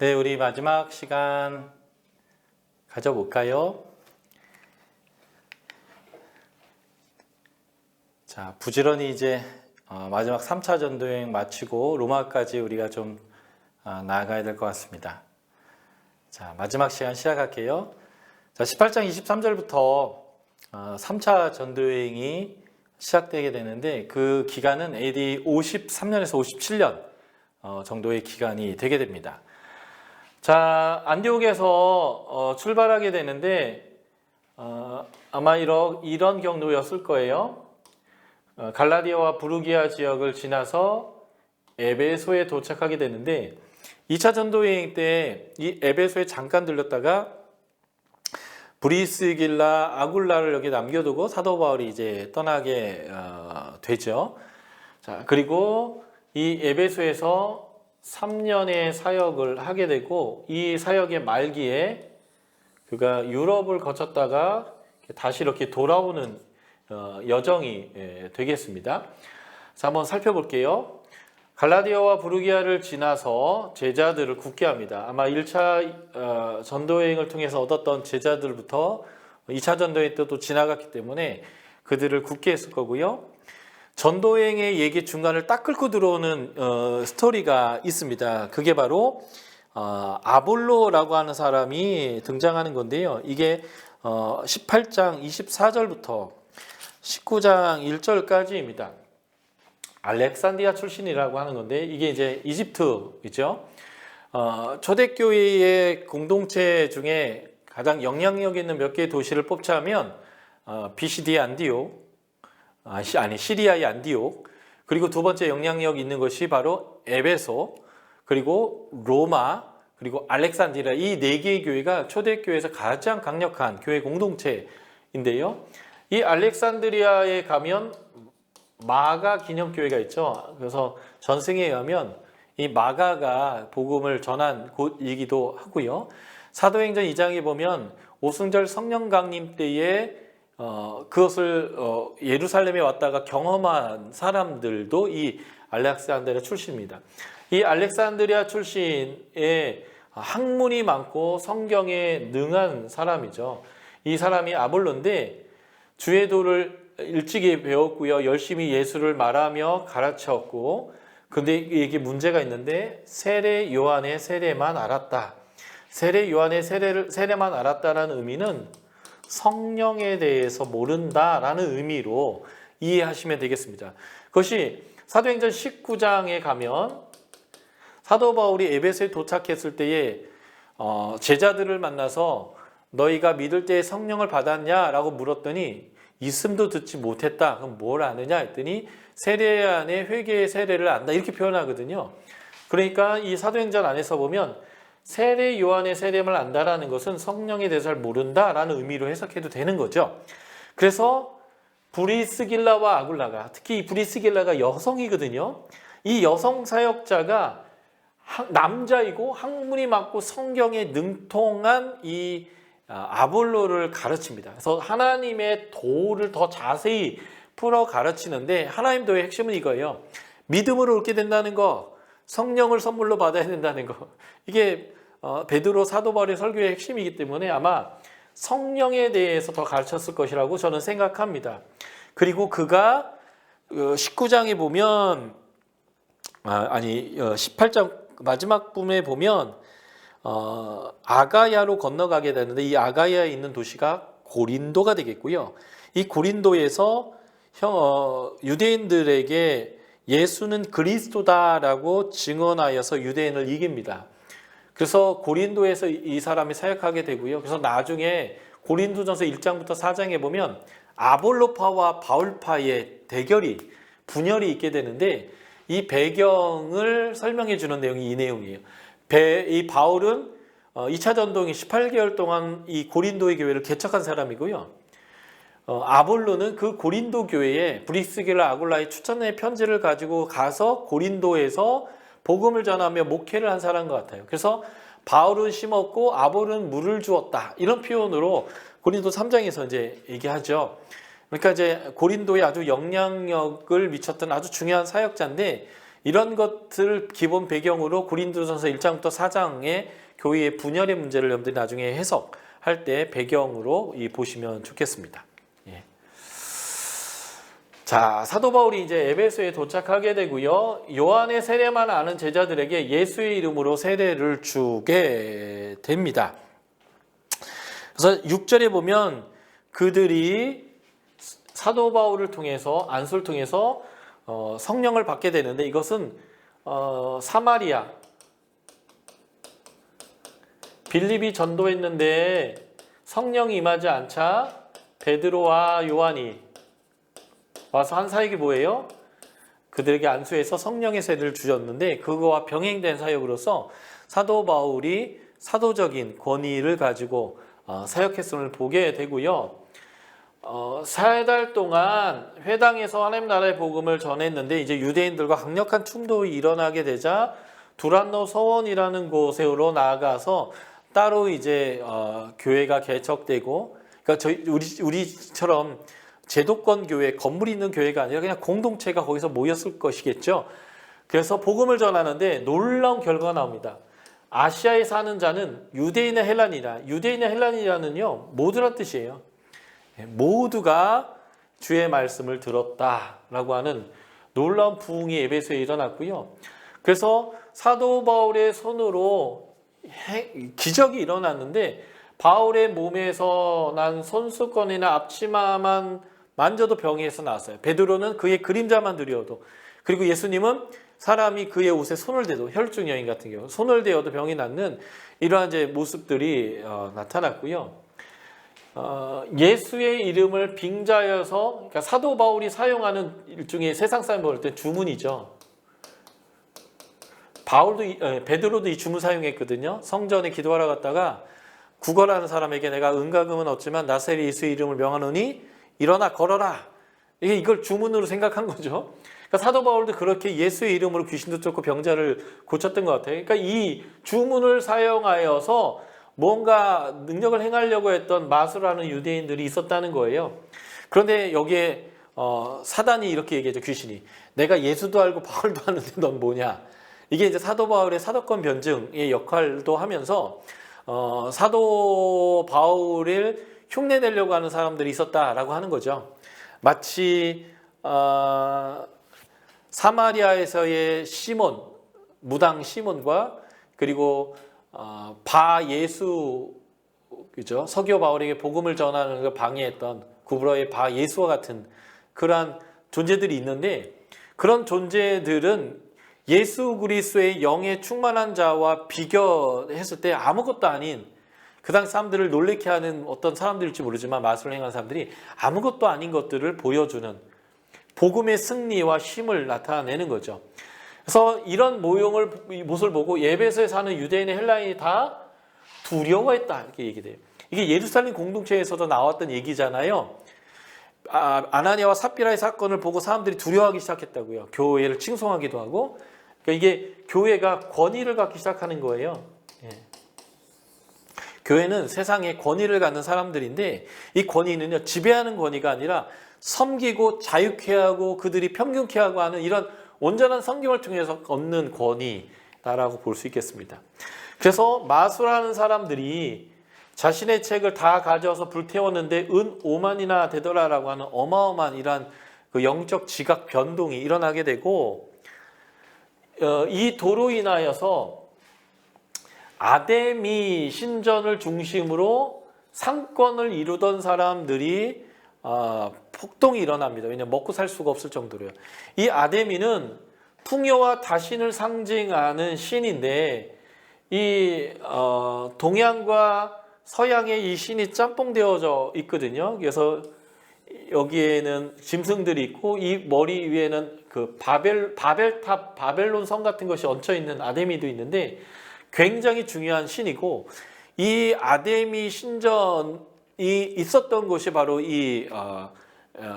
네, 우리 마지막 시간 가져볼까요? 자, 부지런히 이제 마지막 3차 전도여행 마치고 로마까지 우리가 좀 나아가야 될 것 같습니다. 자, 마지막 시간 시작할게요. 자, 18장 23절부터 3차 전도여행이 시작되게 되는데 그 기간은 AD 53년에서 57년 정도의 기간이 되게 됩니다. 자, 안디옥에서 출발하게 되는데 아마 이런 경로였을 거예요. 갈라디아와 부르기아 지역을 지나서 에베소에 도착하게 되는데 2차 전도여행 때 이 에베소에 잠깐 들렸다가 브리스길라, 아굴라를 여기 남겨두고 사도 바울이 이제 떠나게 되죠. 자, 그리고 이 에베소에서 3년의 사역을 하게 되고 이 사역의 말기에 그가 유럽을 거쳤다가 다시 이렇게 돌아오는 여정이 되겠습니다. 자, 한번 살펴볼게요. 갈라디아와 부르기아를 지나서 제자들을 굳게 합니다. 아마 1차 전도여행을 통해서 얻었던 제자들부터 2차 전도여행 때도 지나갔기 때문에 그들을 굳게 했을 거고요. 전도여행의 얘기 중간을 딱 끊고 들어오는 스토리가 있습니다. 그게 바로 아볼로라고 하는 사람이 등장하는 건데요. 이게 18장 24절부터 19장 1절까지입니다. 알렉산드리아 출신이라고 하는 건데 이게 이제 이집트이죠. 초대교회의 공동체 중에 가장 영향력 있는 몇 개의 도시를 뽑자면 BCD 안디옥, 시리아의 안디옥, 그리고 두 번째 영향력 있는 것이 바로 에베소, 그리고 로마, 그리고 알렉산드리아, 이 네 개의 교회가 초대교회에서 가장 강력한 교회 공동체인데요. 이 알렉산드리아에 가면 마가 기념교회가 있죠. 그래서 전승에 의하면 이 마가가 복음을 전한 곳이기도 하고요. 사도행전 2장에 보면 오순절 성령 강림 때에 그것을 예루살렘에 왔다가 경험한 사람들도 이 알렉산드리아 출신입니다. 이 알렉산드리아 출신의 학문이 많고 성경에 능한 사람이죠. 이 사람이 아볼로인데 주의 도를 일찍이 배웠고요. 열심히 예수를 말하며 가르쳤고, 근데 이게 문제가 있는데 세례 요한의 세례만 알았다. 세례 요한의 세례만 알았다라는 의미는 성령에 대해서 모른다라는 의미로 이해하시면 되겠습니다. 그것이 사도행전 19장에 가면 사도 바울이 에베소에 도착했을 때에 제자들을 만나서 너희가 믿을 때에 성령을 받았냐라고 물었더니 있음도 듣지 못했다. 그럼 뭘 아느냐 했더니 세례 안에 회개의 세례를 안다 이렇게 표현하거든요. 그러니까 이 사도행전 안에서 보면 세례 요한의 세례를 안다라는 것은 성령에 대해서 잘 모른다라는 의미로 해석해도 되는 거죠. 그래서 브리스길라와 아굴라가, 특히 이 브리스길라가 여성이거든요. 이 여성 사역자가 남자이고 학문이 많고 성경에 능통한 이 아볼로를 가르칩니다. 그래서 하나님의 도를 더 자세히 풀어 가르치는데 하나님 도의 핵심은 이거예요. 믿음으로 얻게 된다는 거, 성령을 선물로 받아야 된다는 거. 이게 베드로 사도 바울의 설교의 핵심이기 때문에 아마 성령에 대해서 더 가르쳤을 것이라고 저는 생각합니다. 그리고 그가 19장에 보면 18장 마지막 부분에 보면 아가야로 건너가게 되는데 이 아가야에 있는 도시가 고린도가 되겠고요. 이 고린도에서 유대인들에게 예수는 그리스도다라고 증언하여서 유대인을 이깁니다. 그래서 고린도에서 이 사람이 사역하게 되고요. 그래서 나중에 고린도전서 1장부터 4장에 보면 아볼로파와 바울파의 분열이 있게 되는데 이 배경을 설명해 주는 내용이 이 내용이에요. 이 바울은 2차 전도행 18개월 동안 이 고린도의 교회를 개척한 사람이고요. 아볼로는 그 고린도 교회에 브리스길라 아굴라의 추천의 편지를 가지고 가서 고린도에서 복음을 전하며 목회를 한 사람인 것 같아요. 그래서 바울은 심었고 아볼로는 물을 주었다. 이런 표현으로 고린도 3장에서 이제 얘기하죠. 그러니까 이제 고린도에 아주 영향력을 미쳤던 아주 중요한 사역자인데 이런 것들 기본 배경으로 고린도전서 1장부터 4장의 교회의 분열의 문제를 여러분들이 나중에 해석할 때 배경으로 보시면 좋겠습니다. 예. 자, 사도 바울이 이제 에베소에 도착하게 되고요. 요한의 세례만 아는 제자들에게 예수의 이름으로 세례를 주게 됩니다. 그래서 6절에 보면 그들이 사도 바울을 통해서 안수를 통해서 성령을 받게 되는데 이것은 사마리아 빌립이 전도했는데 성령이 임하지 않자 베드로와 요한이 와서 한 사역이 뭐예요? 그들에게 안수해서 성령의 세례를 주셨는데 그거와 병행된 사역으로서 사도 바울이 사도적인 권위를 가지고 사역했음을 보게 되고요. 4달 동안 회당에서 하나님 나라의 복음을 전했는데 이제 유대인들과 강력한 충돌이 일어나게 되자 두란노 서원이라는 곳으로 나아가서 따로 이제 교회가 개척되고, 그러니까 우리처럼 제도권 교회, 건물이 있는 교회가 아니라 그냥 공동체가 거기서 모였을 것이겠죠. 그래서 복음을 전하는데 놀라운 결과가 나옵니다. 아시아에 사는 자는 유대인의 헬라니라. 유대인의 헬라니라는요 모두란 뜻이에요. 모두가 주의 말씀을 들었다라고 하는 놀라운 부흥이 에베소에 일어났고요. 그래서 사도 바울의 손으로 기적이 일어났는데 바울의 몸에서 난 손수건이나 앞치마만 만져도 병에서 나왔어요. 베드로는 그의 그림자만 들여도, 그리고 예수님은 사람이 그의 옷에 손을 대도, 혈중 여인 같은 경우 손을 대어도 병이 낫는 이러한 이제 모습들이 나타났고요. 예수의 이름을 빙자여서, 그러니까 사도 바울이 사용하는 일종의 세상 사람 볼 때 주문이죠. 베드로도 이 주문 사용했거든요. 성전에 기도하러 갔다가 구걸하는 사람에게 내가 은과금은 없지만 나사렛 예수의 이름을 명하노니 일어나 걸어라. 이걸 주문으로 생각한 거죠. 그러니까 사도 바울도 그렇게 예수의 이름으로 귀신도 쫓고 병자를 고쳤던 것 같아요. 그러니까 이 주문을 사용하여서 뭔가 능력을 행하려고 했던 마술하는 유대인들이 있었다는 거예요. 그런데 여기에 사단이 이렇게 얘기하죠. 귀신이 내가 예수도 알고 바울도 하는데 넌 뭐냐. 이게 이제 사도 바울의 사도권 변증의 역할도 하면서 사도 바울을 흉내내려고 하는 사람들이 있었다라고 하는 거죠. 마치 사마리아에서의 시몬, 무당 시몬과 그리고 바 예수, 그죠? 서기오 바울에게 복음을 전하는 걸 방해했던 구브러의 바 예수와 같은 그러한 존재들이 있는데, 그런 존재들은 예수 그리스도의 영에 충만한 자와 비교했을 때 아무것도 아닌, 그 당시 사람들을 놀래게 하는 어떤 사람들일지 모르지만 마술을 행한 사람들이 아무것도 아닌 것들을 보여주는 복음의 승리와 힘을 나타내는 거죠. 그래서 이런 모습을 보고 에베소에 사는 유대인의 헬라인이 다 두려워했다 이렇게 얘기돼요. 이게 예루살렘 공동체에서도 나왔던 얘기잖아요. 아나니아와 삽비라의 사건을 보고 사람들이 두려워하기 시작했다고요. 교회를 칭송하기도 하고. 그러니까 이게 교회가 권위를 갖기 시작하는 거예요. 예. 교회는 세상에 권위를 갖는 사람들인데 이 권위는요 지배하는 권위가 아니라 섬기고 자유케 하고 그들이 평균케 하고 하는 이런 온전한 성경을 통해서 얻는 권위다라고 볼 수 있겠습니다. 그래서 마술하는 사람들이 자신의 책을 다 가져와서 불태웠는데 은 5만이나 되더라라고 하는 어마어마한 이러한 그 영적 지각 변동이 일어나게 되고, 이 도로 인하여서 아데미 신전을 중심으로 상권을 이루던 사람들이 폭동이 일어납니다. 왜냐하면 먹고 살 수가 없을 정도로요. 이 아데미는 풍요와 다신을 상징하는 신인데 이 동양과 서양의 이 신이 짬뽕되어져 있거든요. 그래서 여기에는 짐승들이 있고 이 머리 위에는 그 바벨탑, 바벨론 성 같은 것이 얹혀 있는 아데미도 있는데 굉장히 중요한 신이고, 이 아데미 신전이 있었던 곳이 바로 이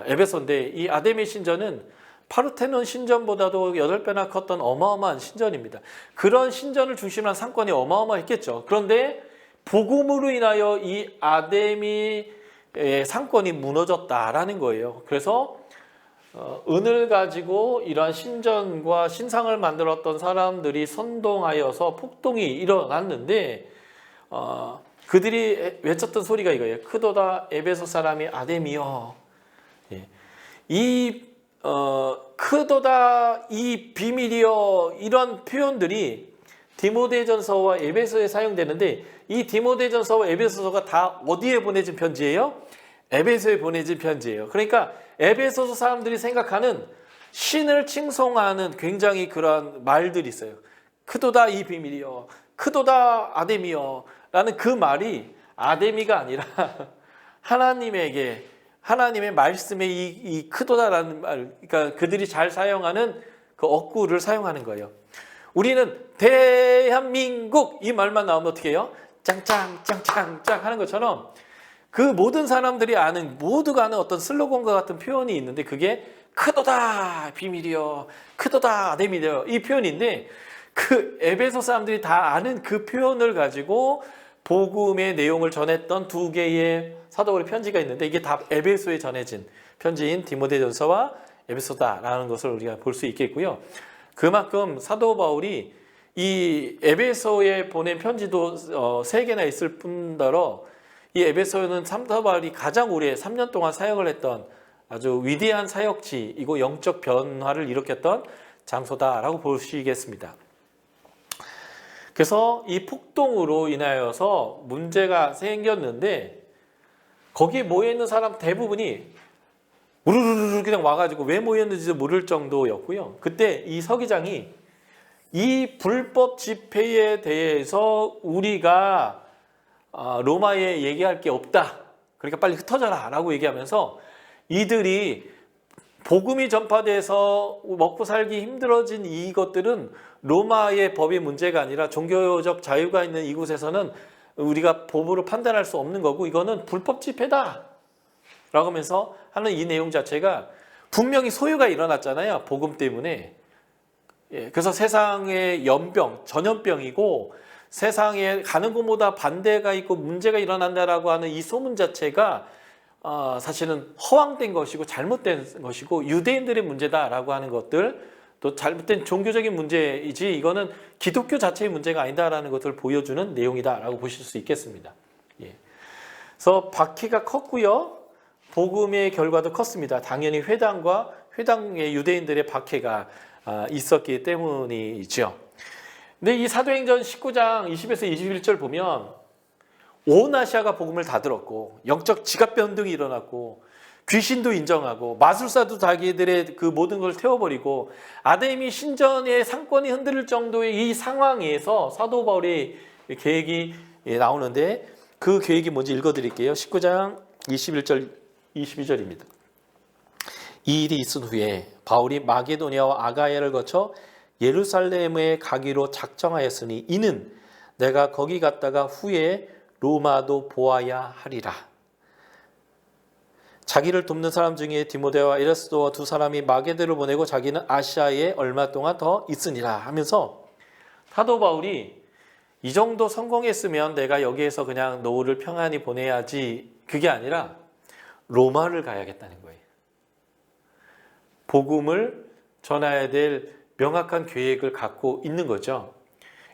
에베소인데, 이 아데미 신전은 파르테논 신전보다도 8배나 컸던 어마어마한 신전입니다. 그런 신전을 중심으로 한 상권이 어마어마했겠죠. 그런데 복음으로 인하여 이 아데미의 상권이 무너졌다라는 거예요. 그래서 은을 가지고 이러한 신전과 신상을 만들었던 사람들이 선동하여서 폭동이 일어났는데 그들이 외쳤던 소리가 이거예요. 크도다 에베소 사람이 아데미여. 예. 크도다 이 비밀이여, 이런 표현들이 디모데전서와 에베소에 사용되는데, 이 디모데전서와 에베소서가 다 어디에 보내진 편지예요? 에베소에 보내진 편지예요. 그러니까 에베소서 사람들이 생각하는 신을 칭송하는 굉장히 그러한 말들이 있어요. 크도다 이 비밀이여, 크도다 아데미여 라는 그 말이 아데미가 아니라 하나님의 말씀에 이 크도다라는 말, 그러니까 그들이 잘 사용하는 그 어구를 사용하는 거예요. 우리는 대한민국 이 말만 나오면 어떻게 해요? 짱짱 하는 것처럼 그 모든 사람들이 모두가 아는 어떤 슬로건과 같은 표현이 있는데, 그게 크도다 비밀이여, 크도다 아데미여, 이 표현인데, 그 에베소 사람들이 다 아는 그 표현을 가지고 복음의 내용을 전했던 두 개의 사도 바울의 편지가 있는데, 이게 다 에베소에 전해진 편지인 디모데전서와 에베소다라는 것을 우리가 볼 수 있겠고요. 그만큼 사도 바울이 이 에베소에 보낸 편지도 3개나 있을 뿐더러 이 에베소는 사도 바울이 가장 오래 3년 동안 사역을 했던 아주 위대한 사역지이고 영적 변화를 일으켰던 장소다라고 보시겠습니다. 그래서 이 폭동으로 인하여서 문제가 생겼는데, 거기에 모여있는 사람 대부분이 우르르르 그냥 와가지고 왜 모였는지도 모를 정도였고요. 그때 이 서기장이 이 불법 집회에 대해서 우리가 로마에 얘기할 게 없다, 그러니까 빨리 흩어져라 라고 얘기하면서 이들이 복음이 전파돼서 먹고 살기 힘들어진 이것들은 로마의 법의 문제가 아니라 종교적 자유가 있는 이곳에서는 우리가 법으로 판단할 수 없는 거고, 이거는 불법 집회다 라고 하면서 하는 이 내용 자체가 분명히 소유가 일어났잖아요, 복음 때문에. 그래서 세상의 전염병이고 세상에 가는 곳마다 반대가 있고 문제가 일어난다라고 하는 이 소문 자체가 사실은 허황된 것이고 잘못된 것이고 유대인들의 문제다라고 하는 것들, 또 잘못된 종교적인 문제이지 이거는 기독교 자체의 문제가 아니다라는 것을 보여주는 내용이다라고 보실 수 있겠습니다. 그래서 박해가 컸고요. 복음의 결과도 컸습니다. 당연히 회당의 유대인들의 박해가 있었기 때문이죠. 근데 이 사도행전 19장 20에서 21절 보면 온 아시아가 복음을 다 들었고 영적 지각 변동이 일어났고 귀신도 인정하고 마술사도 자기들의 그 모든 걸 태워버리고 아데미 신전의 상권이 흔들릴 정도의 이 상황에서 사도 바울의 계획이 나오는데, 그 계획이 뭔지 읽어드릴게요. 19장 21절 22절입니다. 이 일이 있은 후에 바울이 마게도니아와 아가야를 거쳐 예루살렘에 가기로 작정하였으니 이는 내가 거기 갔다가 후에 로마도 보아야 하리라. 자기를 돕는 사람 중에 디모데와 에라스도와 두 사람이 마게도를 보내고 자기는 아시아에 얼마 동안 더 있으니라 하면서, 사도 바울이 이 정도 성공했으면 내가 여기에서 그냥 노후를 평안히 보내야지, 그게 아니라 로마를 가야겠다는 거예요. 복음을 전해야 될 명확한 계획을 갖고 있는 거죠.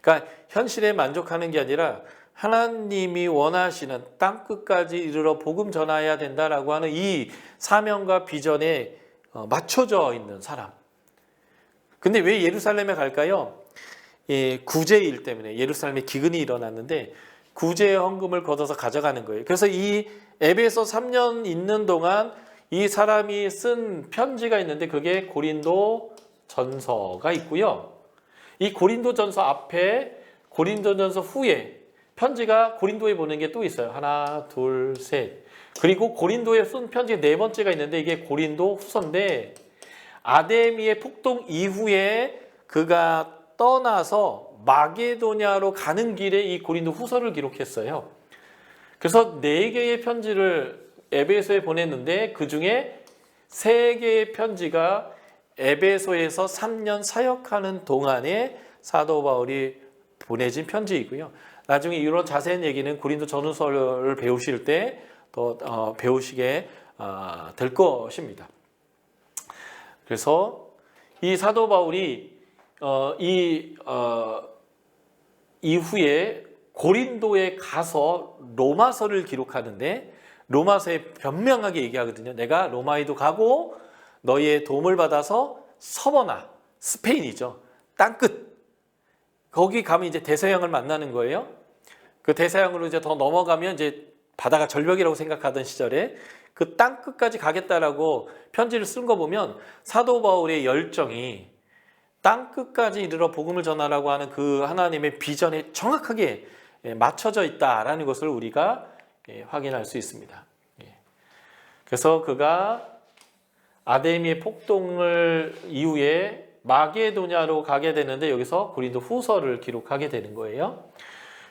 그러니까 현실에 만족하는 게 아니라 하나님이 원하시는 땅끝까지 이르러 복음 전해야 된다라고 하는 이 사명과 비전에 맞춰져 있는 사람. 근데 왜 예루살렘에 갈까요? 구제일 때문에 예루살렘에 기근이 일어났는데 구제 헌금을 걷어서 가져가는 거예요. 그래서 이 에베소 3년 있는 동안 이 사람이 쓴 편지가 있는데 그게 고린도 전서가 있고요. 이 고린도 전서 앞에 고린도 전서 후에 편지가 고린도에 보낸 게 또 있어요. 하나, 둘, 셋. 그리고 고린도에 쓴 편지 네 번째가 있는데 이게 고린도 후서인데, 아데미의 폭동 이후에 그가 떠나서 마게도냐로 가는 길에 이 고린도 후서를 기록했어요. 그래서 4개의 편지를 에베소에 보냈는데 그 중에 3개의 편지가 에베소에서 3년 사역하는 동안에 사도 바울이 보내진 편지이고요. 나중에 이런 자세한 얘기는 고린도 전후서를 배우실 때 더 배우시게 될 것입니다. 그래서 이 사도 바울이 이후에 고린도에 가서 로마서를 기록하는데 로마서에 변명하게 얘기하거든요. 내가 로마에도 가고 너희의 도움을 받아서 서머나, 스페인이죠. 땅끝. 거기 가면 이제 대서양을 만나는 거예요. 그 대서양으로 이제 더 넘어가면 이제 바다가 절벽이라고 생각하던 시절에 그 땅끝까지 가겠다라고 편지를 쓴 거 보면 사도 바울의 열정이 땅끝까지 이르러 복음을 전하라고 하는 그 하나님의 비전에 정확하게 맞춰져 있다라는 것을 우리가 확인할 수 있습니다. 그래서 그가 아데미의 폭동을 이후에 마게도냐로 가게 되는데 여기서 고린도 후서를 기록하게 되는 거예요.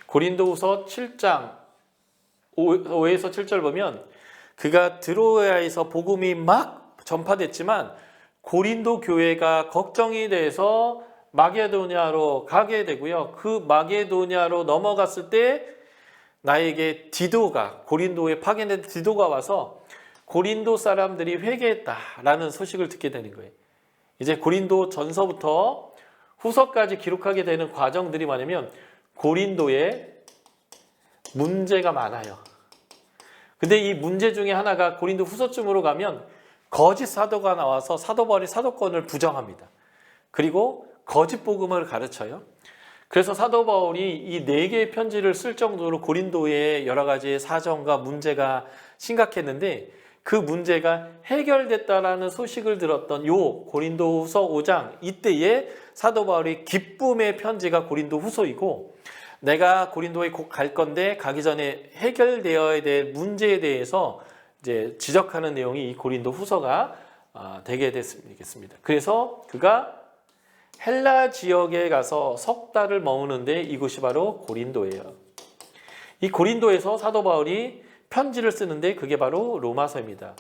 고린도 후서 7장 5에서 7절 보면 그가 드로아에서 복음이 막 전파됐지만 고린도 교회가 걱정이 돼서 마게도냐로 가게 되고요. 그 마게도냐로 넘어갔을 때 나에게 디도가 고린도에 파견된 디도가 와서 고린도 사람들이 회개했다라는 소식을 듣게 되는 거예요. 이제 고린도 전서부터 후서까지 기록하게 되는 과정들이 뭐냐면 고린도에 문제가 많아요. 근데 이 문제 중에 하나가 고린도 후서쯤으로 가면 거짓 사도가 나와서 사도 바울이 사도권을 부정합니다. 그리고 거짓 복음을 가르쳐요. 그래서 사도 바울이 이 4개의 편지를 쓸 정도로 고린도의 여러 가지 사정과 문제가 심각했는데 그 문제가 해결됐다라는 소식을 들었던 요 고린도후서 5장 이때에 사도 바울이 기쁨의 편지가 고린도후서이고 내가 고린도에 곧 갈 건데 가기 전에 해결되어야 될 문제에 대해서 이제 지적하는 내용이 이 고린도후서가 되게 됐습니다. 그래서 그가 헬라 지역에 가서 석 달을 머무는데 이곳이 바로 고린도예요. 이 고린도에서 사도 바울이 편지를 쓰는데 그게 바로 로마서입니다.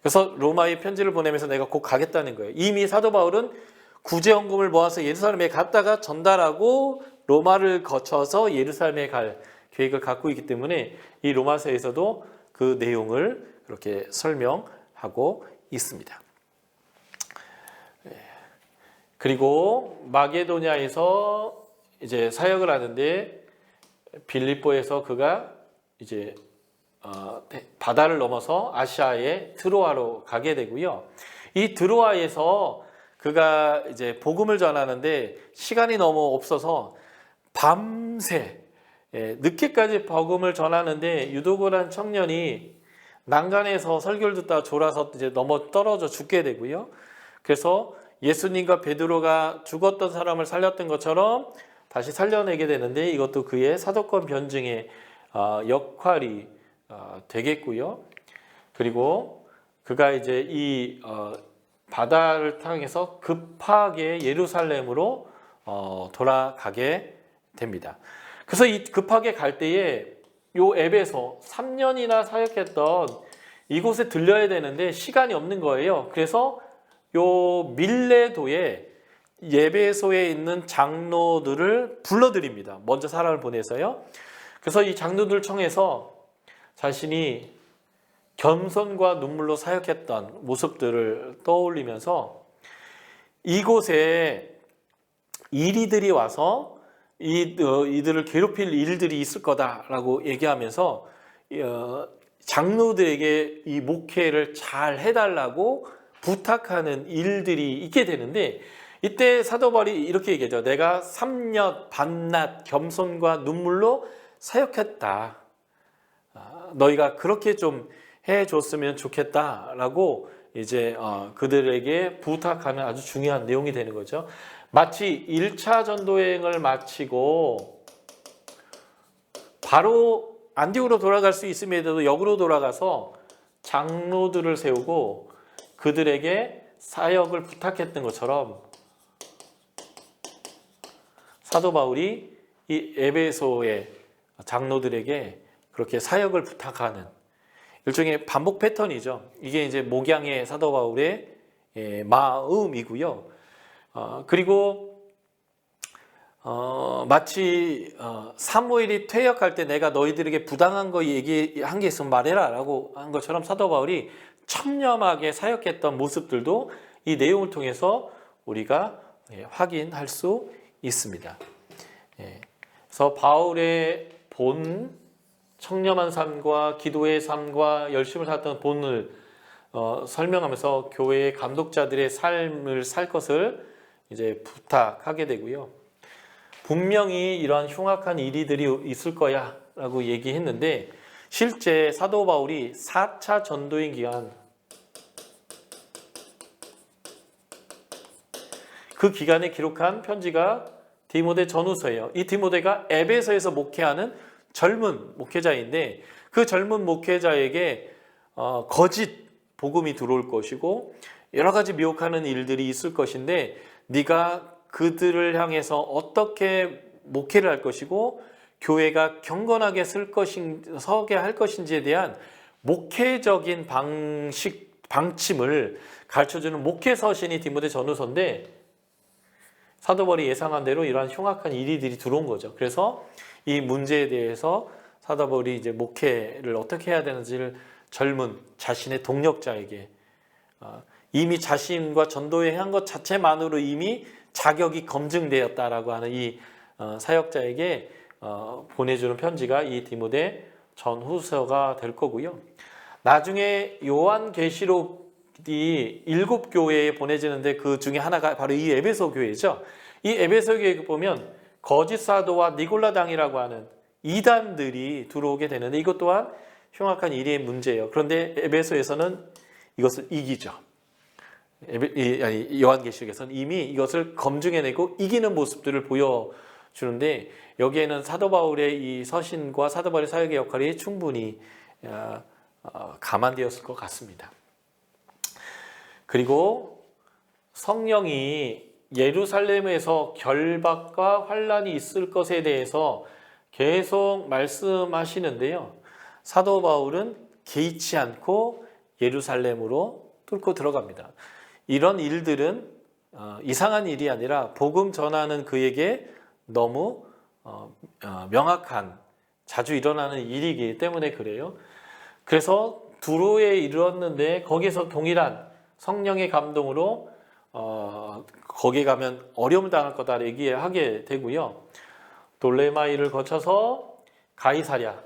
그래서 로마에 편지를 보내면서 내가 곧 가겠다는 거예요. 이미 사도 바울은 구제헌금을 모아서 예루살렘에 갔다가 전달하고 로마를 거쳐서 예루살렘에 갈 계획을 갖고 있기 때문에 이 로마서에서도 그 내용을 그렇게 설명하고 있습니다. 그리고 마게도냐에서 이제 사역을 하는데 빌립보에서 그가 이제 바다를 넘어서 아시아의 트로아로 가게 되고요. 이 트로아에서 그가 이제 복음을 전하는데 시간이 너무 없어서 밤새 늦게까지 복음을 전하는데 유도고란 청년이 난간에서 설교를 듣다가 졸아서 이제 넘어 떨어져 죽게 되고요. 그래서 예수님과 베드로가 죽었던 사람을 살렸던 것처럼 다시 살려내게 되는데 이것도 그의 사도권 변증의 역할이 되겠고요. 그리고 그가 이제 이 바다를 통해서 급하게 예루살렘으로 돌아가게 됩니다. 그래서 이 급하게 갈 때에 요 에베소 3년이나 사역했던 이곳에 들려야 되는데 시간이 없는 거예요. 그래서 요 밀레도에 예배소에 있는 장로들을 불러드립니다. 먼저 사람을 보내서요. 그래서 이 장로들 청해서 자신이 겸손과 눈물로 사역했던 모습들을 떠올리면서 이곳에 이리들이 와서 이들을 괴롭힐 일들이 있을 거다라고 얘기하면서 장로들에게 이 목회를 잘 해달라고 부탁하는 일들이 있게 되는데 이때 사도 바울이 이렇게 얘기하죠. 내가 3년 밤낮 겸손과 눈물로 사역했다. 너희가 그렇게 좀 해줬으면 좋겠다라고 이제 그들에게 부탁하는 아주 중요한 내용이 되는 거죠. 마치 1차 전도여행을 마치고 바로 안디옥으로 돌아갈 수 있음에도 역으로 돌아가서 장로들을 세우고 그들에게 사역을 부탁했던 것처럼 사도 바울이 이 에베소의 장로들에게 그렇게 사역을 부탁하는 일종의 반복 패턴이죠. 이게 이제 목양의 사도 바울의 마음이고요. 그리고 마치 사무엘이 퇴역할 때 내가 너희들에게 부당한 거 얘기한 게 있으면 말해라 라고 한 것처럼 사도 바울이 청렴하게 사역했던 모습들도 이 내용을 통해서 우리가 확인할 수 있습니다. 그래서 바울의 본 청렴한 삶과 기도의 삶과 열심을 살았던 본을 설명하면서 교회의 감독자들의 삶을 살 것을 이제 부탁하게 되고요. 분명히 이러한 흉악한 일들이 있을 거야 라고 얘기했는데 실제 사도 바울이 4차 전도행 기간 그 기간에 기록한 편지가 디모데 전후서예요. 이 디모데가 에베소에서 목회하는 젊은 목회자인데 그 젊은 목회자에게 거짓 복음이 들어올 것이고 여러 가지 미혹하는 일들이 있을 것인데 네가 그들을 향해서 어떻게 목회를 할 것이고 교회가 경건하게 서게 할 것인지에 대한 목회적인 방침을 가르쳐주는 목회 서신이 디모데 전후서인데 사도 바울이 예상한 대로 이러한 흉악한 일들이 들어온 거죠. 그래서 이 문제에 대해서 사도 바울이 이제 목회를 어떻게 해야 되는지를 젊은 자신의 동력자에게 이미 자신과 전도에 한 것 자체만으로 이미 자격이 검증되었다라고 하는 이 사역자에게 보내주는 편지가 이 디모데 전후서가 될 거고요. 나중에 요한계시록이 7교회에 보내지는데 그 중에 하나가 바로 이 에베소 교회죠. 이 에베소 교회에 보면 거짓 사도와 니골라당이라고 하는 이단들이 들어오게 되는데 이것 또한 흉악한 일의 문제예요. 그런데 에베소에서는 이것을 이기죠. 요한계시록에서는 이미 이것을 검증해내고 이기는 모습들을 보여주는데 여기에는 사도 바울의 이 서신과 사도 바울의 사역의 역할이 충분히 감안되었을 것 같습니다. 그리고 성령이 예루살렘에서 결박과 환란이 있을 것에 대해서 계속 말씀하시는데요. 사도 바울은 개의치 않고 예루살렘으로 뚫고 들어갑니다. 이런 일들은 이상한 일이 아니라 복음 전하는 그에게 너무 명확한 자주 일어나는 일이기 때문에 그래요. 그래서 두로에 이르렀는데 거기서 동일한 성령의 감동으로 거기에 가면 어려움을 당할 거다 얘기하게 되고요. 돌레마이를 거쳐서 가이사랴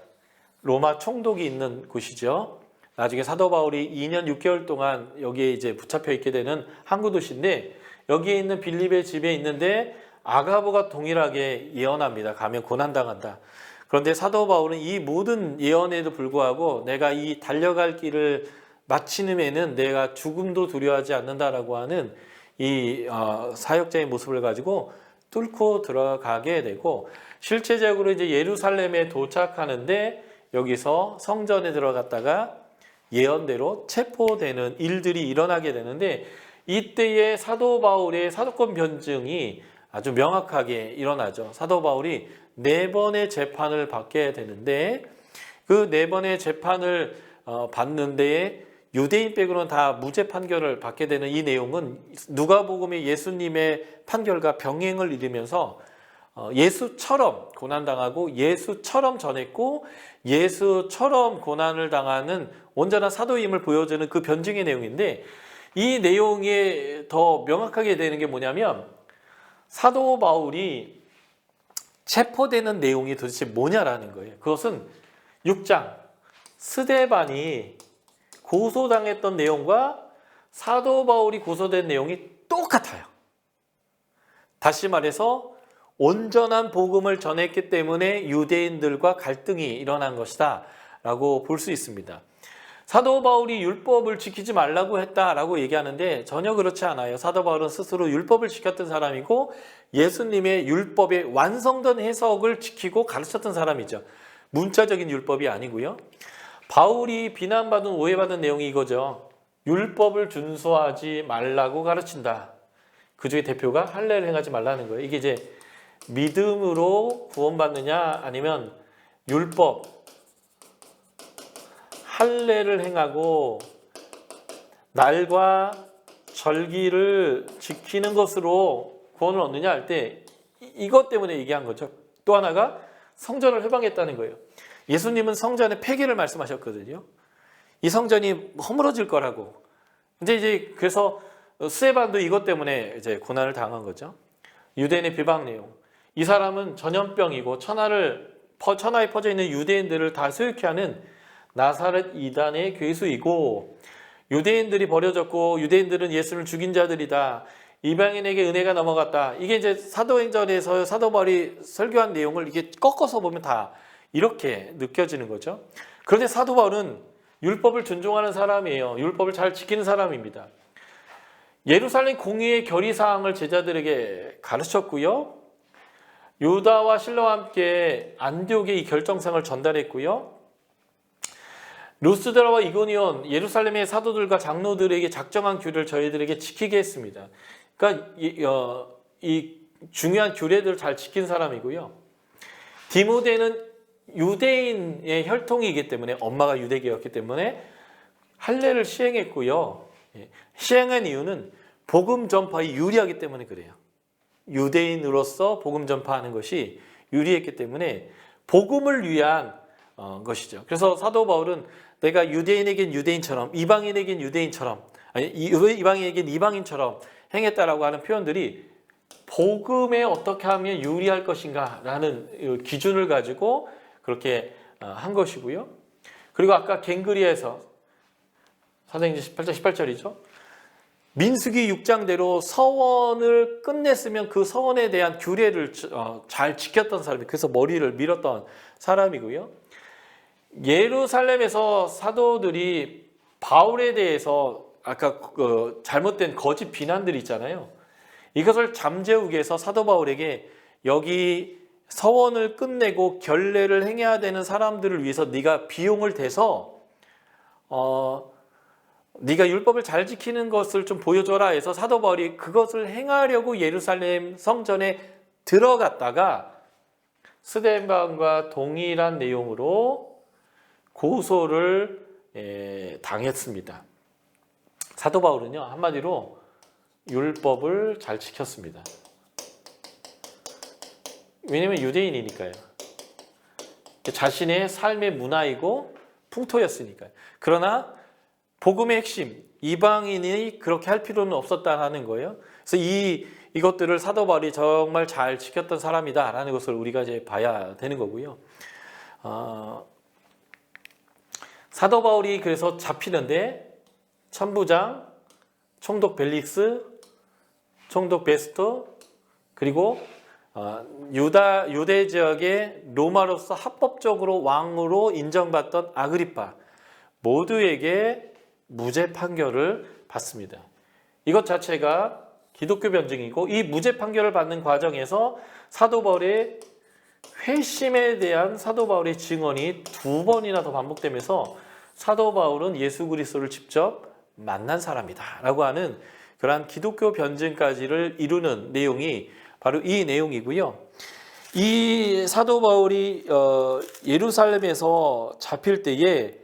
로마 총독이 있는 곳이죠. 나중에 사도 바울이 2년 6개월 동안 여기에 이제 붙잡혀 있게 되는 항구 도시인데 여기에 있는 빌립의 집에 있는데 아가보가 동일하게 예언합니다. 가면 고난당한다. 그런데 사도 바울은 이 모든 예언에도 불구하고 내가 이 달려갈 길을 마치는 내가 죽음도 두려워하지 않는다라고 하는 이 사역자의 모습을 가지고 뚫고 들어가게 되고 실제적으로 이제 예루살렘에 도착하는데 여기서 성전에 들어갔다가 예언대로 체포되는 일들이 일어나게 되는데 이때의 사도 바울의 사도권 변증이 아주 명확하게 일어나죠. 사도 바울이 4번의 재판을 받게 되는데 그 4번의 재판을 받는 데에 유대인 빼고는 다 무죄 판결을 받게 되는 이 내용은 누가복음의 예수님의 판결과 병행을 이루면서 예수처럼 고난당하고 예수처럼 전했고 예수처럼 고난을 당하는 온전한 사도임을 보여주는 그 변증의 내용인데 이 내용이 더 명확하게 되는 게 뭐냐면 사도 바울이 체포되는 내용이 도대체 뭐냐라는 거예요. 그것은 6장 스데반이 고소당했던 내용과 사도 바울이 고소된 내용이 똑같아요. 다시 말해서 온전한 복음을 전했기 때문에 유대인들과 갈등이 일어난 것이다 라고 볼 수 있습니다. 사도 바울이 율법을 지키지 말라고 했다라고 얘기하는데 전혀 그렇지 않아요. 사도 바울은 스스로 율법을 지켰던 사람이고 예수님의 율법의 완성된 해석을 지키고 가르쳤던 사람이죠. 문자적인 율법이 아니고요. 바울이 비난받은 오해받은 내용이 이거죠. 율법을 준수하지 말라고 가르친다. 그 중에 대표가 할례를 행하지 말라는 거예요. 이게 이제 믿음으로 구원받느냐 아니면 율법 할례를 행하고 날과 절기를 지키는 것으로 구원을 얻느냐 할 때 이것 때문에 얘기한 거죠. 또 하나가 성전을 회방했다는 거예요. 예수님은 성전의 폐기를 말씀하셨거든요. 이 성전이 허물어질 거라고. 근데 이제 그래서 스데반도 이것 때문에 이제 고난을 당한 거죠. 유대인의 비방 내용. 이 사람은 전염병이고 천하에 퍼져 있는 유대인들을 다 소유케 하는 나사렛 이단의 괴수이고, 유대인들이 버려졌고 유대인들은 예수를 죽인 자들이다. 이방인에게 은혜가 넘어갔다. 이게 이제 사도행전에서 사도 바울이 설교한 내용을 이게 꺾어서 보면 다 이렇게 느껴지는 거죠. 그런데 사도 바울은 율법을 존중하는 사람이에요. 율법을 잘 지키는 사람입니다. 예루살렘 공의의 결의사항을 제자들에게 가르쳤고요. 유다와 실라와 함께 안디옥의 이 결정사항을 전달했고요. 루스드라와 이고니온, 예루살렘의 사도들과 장로들에게 작정한 규례를 저희들에게 지키게 했습니다. 그러니까 이 중요한 규례들을 잘 지킨 사람이고요. 디모데는 유대인의 혈통이기 때문에, 엄마가 유대계였기 때문에 할례를 시행했고요. 시행한 이유는 복음 전파에 유리하기 때문에 그래요. 유대인으로서 복음 전파하는 것이 유리했기 때문에 복음을 위한 것이죠. 그래서 사도 바울은 내가 유대인에겐 유대인처럼, 이방인에겐 유대인처럼, 아니 이방인에겐 이방인처럼 행했다라고 하는 표현들이 복음에 어떻게 하면 유리할 것인가 라는 기준을 가지고 그렇게 한 것이고요. 그리고 아까 갱그리에서 사도행전 18장 18절이죠. 민수기 6장대로 서원을 끝냈으면 그 서원에 대한 규례를 잘 지켰던 사람이, 그래서 머리를 밀었던 사람이고요. 예루살렘에서 사도들이 바울에 대해서 아까 잘못된 거짓 비난들이 있잖아요. 이것을 잠재우기 위해서 사도 바울에게 여기 서원을 끝내고 결례를 행해야 되는 사람들을 위해서 네가 비용을 대서 네가 율법을 잘 지키는 것을 좀 보여줘라 해서 사도 바울이 그것을 행하려고 예루살렘 성전에 들어갔다가 스데반과 동일한 내용으로 고소를 당했습니다. 사도 바울은요, 한마디로 율법을 잘 지켰습니다. 왜냐하면 유대인이니까요. 자신의 삶의 문화이고 풍토였으니까요. 그러나 복음의 핵심, 이방인이 그렇게 할 필요는 없었다는 거예요. 그래서 이것들을 사도 바울이 정말 잘 지켰던 사람이다라는 것을 우리가 이제 봐야 되는 거고요. 사도 바울이 그래서 잡히는데 천부장, 총독 벨릭스, 총독 베스토, 그리고 유대 지역의 로마로서 합법적으로 왕으로 인정받던 아그리파 모두에게 무죄 판결을 받습니다. 이것 자체가 기독교 변증이고, 이 무죄 판결을 받는 과정에서 사도 바울의 회심에 대한 사도 바울의 증언이 2번이나 더 반복되면서 사도 바울은 예수 그리스도를 직접 만난 사람이다 라고 하는 그러한 기독교 변증까지를 이루는 내용이 바로 이 내용이고요. 이 사도 바울이 예루살렘에서 잡힐 때에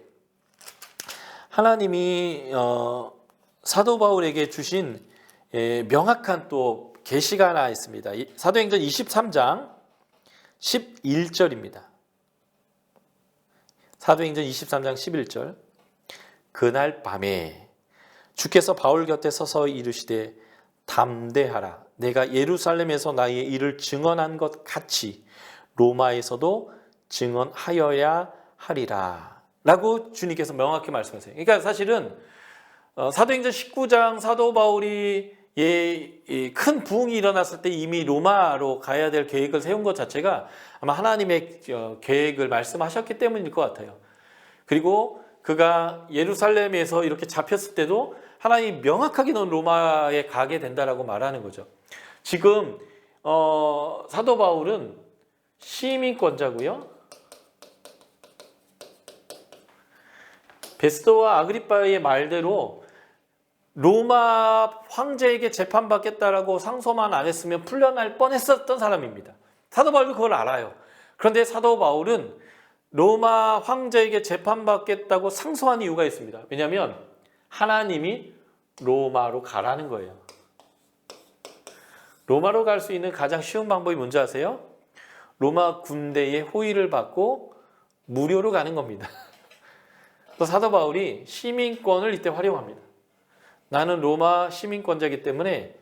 하나님이 사도 바울에게 주신 명확한 또 계시가 하나 있습니다. 사도행전 23장 11절입니다. 사도행전 23장 11절. 그날 밤에 주께서 바울 곁에 서서 이르시되 담대하라. 내가 예루살렘에서 나의 일을 증언한 것 같이 로마에서도 증언하여야 하리라 라고 주님께서 명확히 말씀하세요. 그러니까 사실은 사도행전 19장 사도 바울이 큰 부흥이 일어났을 때 이미 로마로 가야 될 계획을 세운 것 자체가 아마 하나님의 계획을 말씀하셨기 때문일 것 같아요. 그리고 그가 예루살렘에서 이렇게 잡혔을 때도 하나님이 명확하게 넌 로마에 가게 된다라고 말하는 거죠. 지금 사도 바울은 시민권자고요. 베스토와 아그리파의 말대로 로마 황제에게 재판받겠다라고 상소만 안 했으면 풀려날 뻔했었던 사람입니다. 사도 바울도 그걸 알아요. 그런데 사도 바울은 로마 황제에게 재판받겠다고 상소한 이유가 있습니다. 왜냐하면 하나님이 로마로 가라는 거예요. 로마로 갈 수 있는 가장 쉬운 방법이 뭔지 아세요? 로마 군대의 호의를 받고 무료로 가는 겁니다. 사도 바울이 시민권을 이때 활용합니다. 나는 로마 시민권자이기 때문에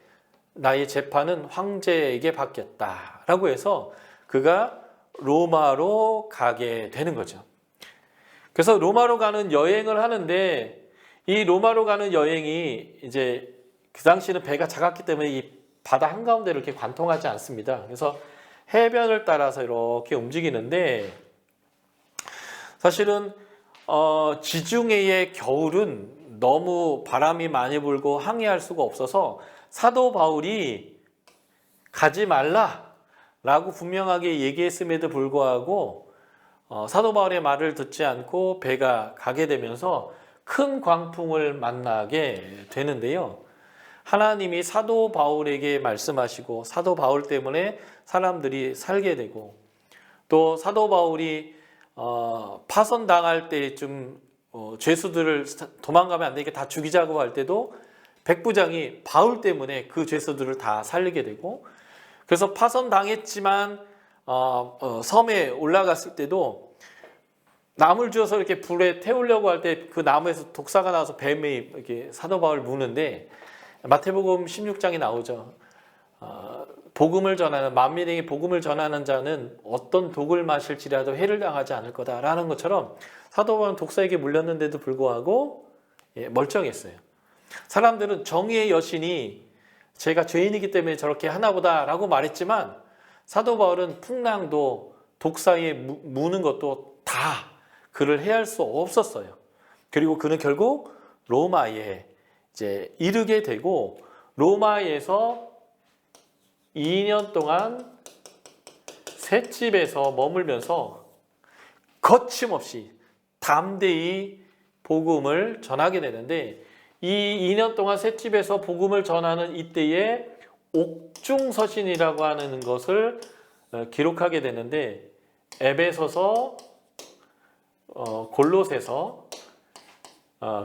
나의 재판은 황제에게 받겠다라고 해서 그가 로마로 가게 되는 거죠. 그래서 로마로 가는 여행을 하는데 이 로마로 가는 여행이 이제 그 당시는 배가 작았기 때문에 이 바다 한가운데를 이렇게 관통하지 않습니다. 그래서 해변을 따라서 이렇게 움직이는데 사실은 지중해의 겨울은 너무 바람이 많이 불고 항해할 수가 없어서 사도 바울이 가지 말라라고 분명하게 얘기했음에도 불구하고 사도 바울의 말을 듣지 않고 배가 가게 되면서 큰 광풍을 만나게 되는데요. 하나님이 사도 바울에게 말씀하시고 사도 바울 때문에 사람들이 살게 되고 또 사도 바울이 파선당할 때쯤 죄수들을 도망가면 안 되니까 다 죽이자고 할 때도 백부장이 바울 때문에 그 죄수들을 다 살리게 되고 그래서 파선당했지만 섬에 올라갔을 때도 나무를 주어서 이렇게 불에 태우려고 할 때 그 나무에서 독사가 나와서 뱀이 이렇게 사도 바울을 무는데 마태복음 16장에 나오죠. 복음을 전하는 만민에게 복음을 전하는 자는 어떤 독을 마실지라도 해를 당하지 않을 거다라는 것처럼 사도 바울은 독사에게 물렸는데도 불구하고 멀쩡했어요. 사람들은 정의의 여신이 제가 죄인이기 때문에 저렇게 하나보다라고 말했지만 사도 바울은 풍랑도 독사에 무는 것도 다 그를 해할 수 없었어요. 그리고 그는 결국 로마에 이제 이르게 되고 로마에서 2년 동안 셋집에서 머물면서 거침없이 담대히 복음을 전하게 되는데 이 2년 동안 셋집에서 복음을 전하는 이때에 옥중서신이라고 하는 것을 기록하게 되는데 에베소서, 골로새서,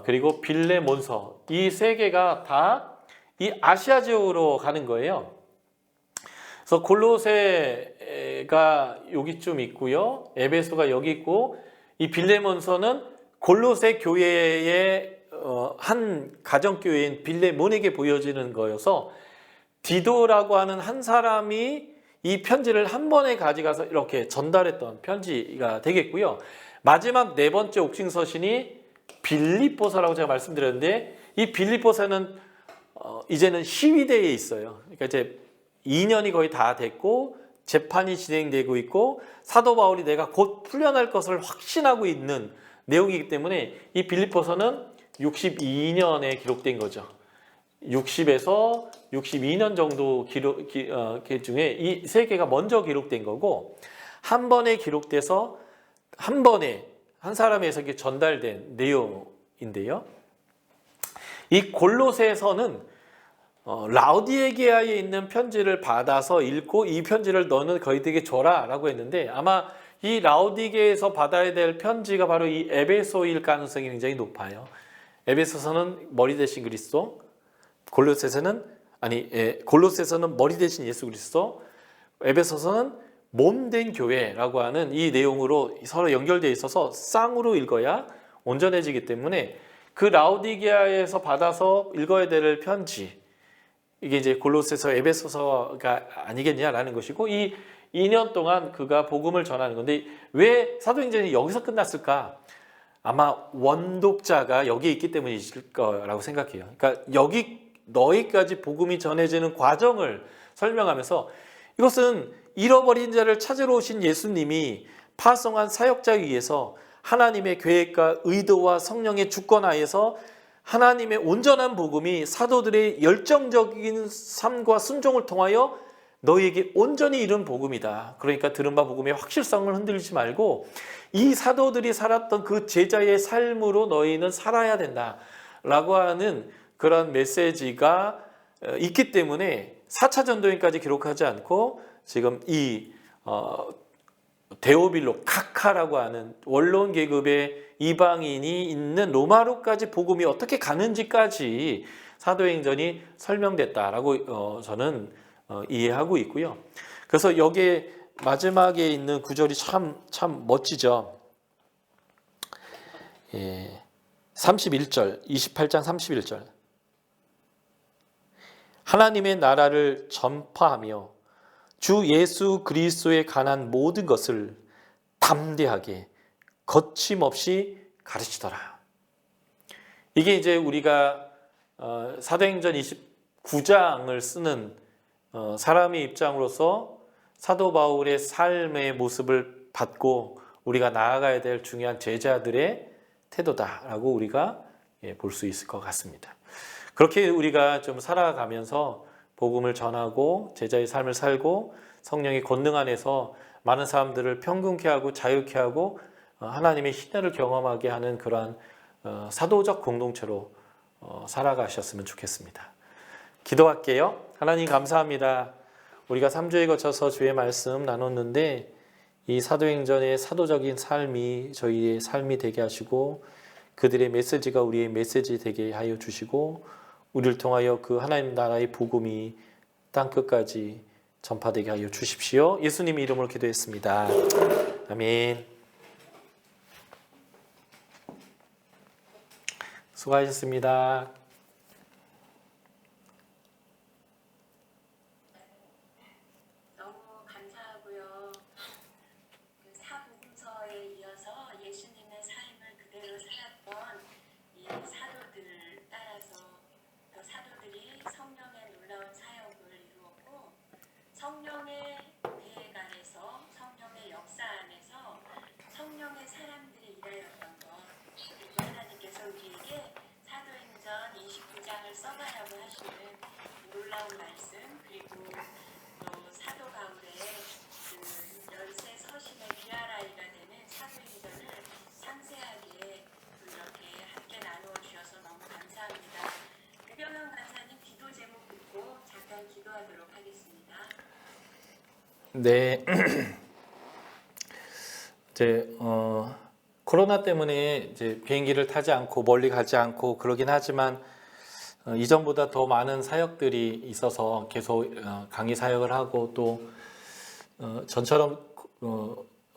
그리고 빌레몬서 이 세 개가 다 이 아시아 지역으로 가는 거예요. 그래서 골로새가 여기쯤 있고요. 에베소가 여기 있고 이 빌레몬서는 골로새 교회의 한 가정교회인 빌레몬에게 보여지는 거여서 디도라고 하는 한 사람이 이 편지를 한 번에 가져가서 이렇게 전달했던 편지가 되겠고요. 마지막 네 번째 옥중서신이 빌립보서라고 제가 말씀드렸는데 이 빌립보서는 이제는 시위대에 있어요. 그러니까 이제 2년이 거의 다 됐고 재판이 진행되고 있고 사도 바울이 내가 곧 풀려날 것을 확신하고 있는 내용이기 때문에 이 빌립보서는 62년에 기록된 거죠. 60에서 62년 정도 기록 중에 이 세 개가 먼저 기록된 거고 한 번에 기록돼서 한 번에 한 사람에게 전달된 내용인데요. 이 골로새서는 라우디게아에 있는 편지를 받아서 읽고 이 편지를 너는 거기에게 줘라 라고 했는데 아마 이 라우디게에서 받아야 될 편지가 바로 이 에베소일 가능성이 굉장히 높아요. 에베소서는 머리 대신 그리스도, 골로새서는 머리 대신 예수 그리스도, 에베소서는 몸된 교회라고 하는 이 내용으로 서로 연결되어 있어서 쌍으로 읽어야 온전해지기 때문에 그 라우디게아에서 받아서 읽어야 될 편지 이게 이제 골로새서, 에베소서가 아니겠냐라는 것이고 이 2년 동안 그가 복음을 전하는 건데 왜 사도행전이 여기서 끝났을까? 아마 원독자가 여기에 있기 때문이실 거라고 생각해요. 그러니까 너희까지 복음이 전해지는 과정을 설명하면서 이것은 잃어버린 자를 찾으러 오신 예수님이 파송한 사역자에 의해서 하나님의 계획과 의도와 성령의 주권하에서 하나님의 온전한 복음이 사도들의 열정적인 삶과 순종을 통하여 너희에게 온전히 이룬 복음이다. 그러니까 들은 바 복음의 확실성을 흔들리지 말고 이 사도들이 살았던 그 제자의 삶으로 너희는 살아야 된다 라고 하는 그런 메시지가 있기 때문에 4차 전도행까지 기록하지 않고 지금 이 데오빌로 카카라고 하는 원로원 계급의 이방인이 있는 로마로까지 복음이 어떻게 가는지까지 사도행전이 설명됐다라고 저는 이해하고 있고요. 그래서 여기에 마지막에 있는 구절이 참 멋지죠. 31절, 28장 31절. 하나님의 나라를 전파하며 주 예수 그리스도에 관한 모든 것을 담대하게 거침없이 가르치더라. 이게 이제 우리가 사도행전 29장을 쓰는 사람의 입장으로서 사도 바울의 삶의 모습을 받고 우리가 나아가야 될 중요한 제자들의 태도다라고 우리가 볼 수 있을 것 같습니다. 그렇게 우리가 좀 살아가면서 복음을 전하고 제자의 삶을 살고 성령의 권능 안에서 많은 사람들을 평균케 하고 자유케 하고 하나님의 신뢰를 경험하게 하는 그러한 사도적 공동체로 살아가셨으면 좋겠습니다. 기도할게요. 하나님 감사합니다. 우리가 3주에 거쳐서 주의 말씀 나눴는데 이 사도행전의 사도적인 삶이 저희의 삶이 되게 하시고 그들의 메시지가 우리의 메시지 되게 하여 주시고 우리를 통하여 그 하나님 나라의 복음이 땅끝까지 전파되게 하여 주십시오. 예수님 이름으로 기도했습니다. 아멘. 수고하셨습니다. 성령의 계획 안에서 성령의 역사 안에서 성령의 사람들이 일하였던 것, 그리고 하나님께서 우리에게 사도행전 29장을 써가라고 하시는 놀라운 말씀, 그리고 또 사도 바울의 그 열세 서신의 비아라이가 되는 사도행전을 상세하게 이렇게 함께 나누어 주셔서 너무 감사합니다. 유병현 간사님 기도 제목 듣고 잠깐 기도하도록 하겠습니다. 네, 이제 코로나 때문에 이제 비행기를 타지 않고 멀리 가지 않고 그러긴 하지만 이전보다 더 많은 사역들이 있어서 계속 강의 사역을 하고 또 전처럼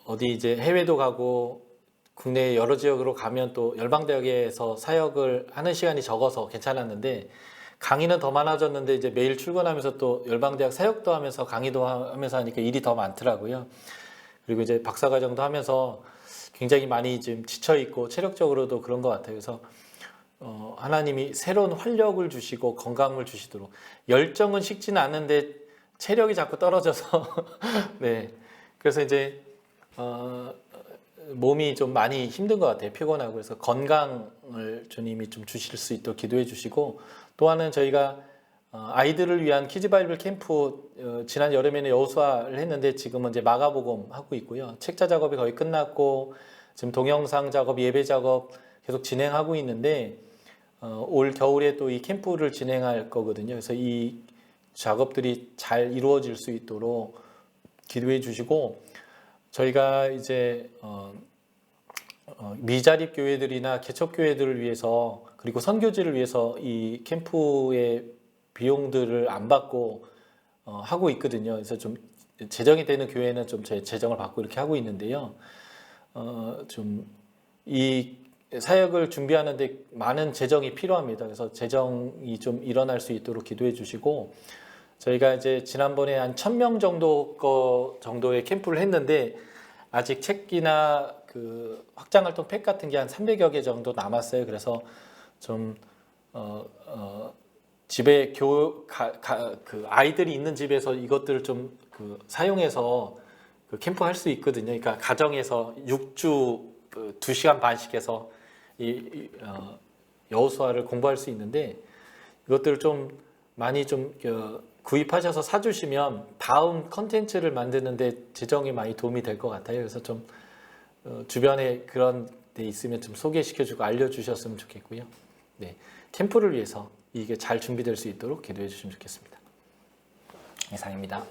어디 이제 해외도 가고 국내 여러 지역으로 가면 또 열방대학에서 사역을 하는 시간이 적어서 괜찮았는데 강의는 더 많아졌는데 이제 매일 출근하면서 또 열방대학 사역도 하면서 강의도 하면서 하니까 일이 더 많더라고요. 그리고 이제 박사과정도 하면서 굉장히 많이 지금 지쳐 있고 체력적으로도 그런 것 같아요. 그래서 하나님이 새로운 활력을 주시고 건강을 주시도록 열정은 식지는 않는데 체력이 자꾸 떨어져서 네, 그래서 이제 몸이 좀 많이 힘든 것 같아요. 피곤하고. 그래서 건강을 주님이 좀 주실 수 있도록 기도해 주시고 또 하나는 저희가 아이들을 위한 키즈바이블 캠프 지난 여름에는 여호수아를 했는데 지금은 이제 마가복음 하고 있고요. 책자 작업이 거의 끝났고 지금 동영상 작업, 예배 작업 계속 진행하고 있는데 올 겨울에 또 이 캠프를 진행할 거거든요. 그래서 이 작업들이 잘 이루어질 수 있도록 기도해 주시고 저희가 이제 미자립 교회들이나 개척 교회들을 위해서 그리고 선교지를 위해서 이 캠프의 비용들을 안 받고 하고 있거든요. 그래서 좀 재정이 되는 교회는 좀 재정을 받고 이렇게 하고 있는데요. 좀 이 사역을 준비하는데 많은 재정이 필요합니다. 그래서 재정이 좀 일어날 수 있도록 기도해 주시고 저희가 이제 지난번에 한 1,000명 정도의 캠프를 했는데 아직 책이나 그 확장활동 팩 같은 게 한 300여 개 정도 남았어요. 그래서 좀 집에 그 아이들이 있는 집에서 이것들을 좀 그 사용해서 그 캠프 할 수 있거든요. 그러니까 가정에서 6주 2시간 반씩 해서 여호수아를 공부할 수 있는데 이것들을 좀 많이 좀 구입하셔서 사주시면 다음 컨텐츠를 만드는데 재정이 많이 도움이 될 것 같아요. 그래서 좀 주변에 그런 데 있으면 좀 소개시켜주고 알려주셨으면 좋겠고요. 네, 캠프를 위해서 이게 잘 준비될 수 있도록 기도해 주시면 좋겠습니다. 이상입니다.